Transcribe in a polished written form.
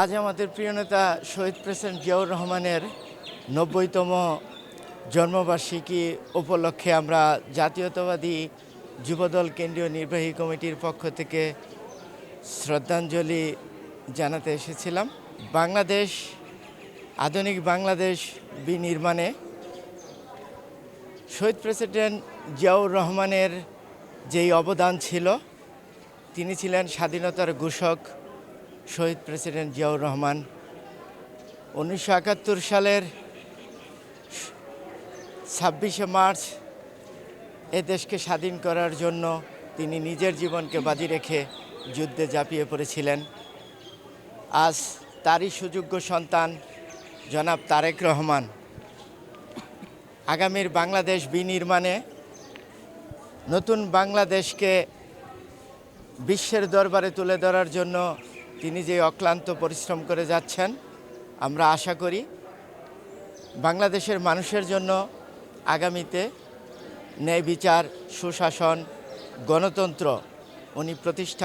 আজ আমাদের প্রিয় নেতা শহীদ প্রেসিডেন্ট জিয়াউর রহমানের ৯০তম জন্মবার্ষিকী উপলক্ষে আমরা জাতীয়তাবাদী যুবদল কেন্দ্রীয় নির্বাহী কমিটির পক্ষ থেকে শ্রদ্ধাঞ্জলি জানাতে এসেছিলাম। বাংলাদেশ আধুনিক বাংলাদেশ বিনির্মাণে শহীদ প্রেসিডেন্ট জিয়াউর রহমানের যেই অবদান ছিল, তিনি ছিলেন স্বাধীনতার ঘোষক শহীদ প্রেসিডেন্ট জিয়াউর রহমান। ১৯৭১ সালের ২৬শে মার্চ এ দেশকে স্বাধীন করার জন্য তিনি নিজের জীবনকে বাজি রেখে যুদ্ধে ঝাঁপিয়ে পড়েছিলেন। আজ তারই সুযোগ্য সন্তান জনাব তারেক রহমান আগামীর বাংলাদেশ বিনির্মাণে নতুন বাংলাদেশকে বিশ্বের দরবারে তুলে ধরার জন্য তিনি যে অক্লান্ত পরিশ্রম করে যাচ্ছেন, আমরা আশা করি বাংলাদেশের মানুষের জন্য আগামীতে ন্যায় বিচার, সুশাসন, গণতন্ত্র উনি প্রতিষ্ঠা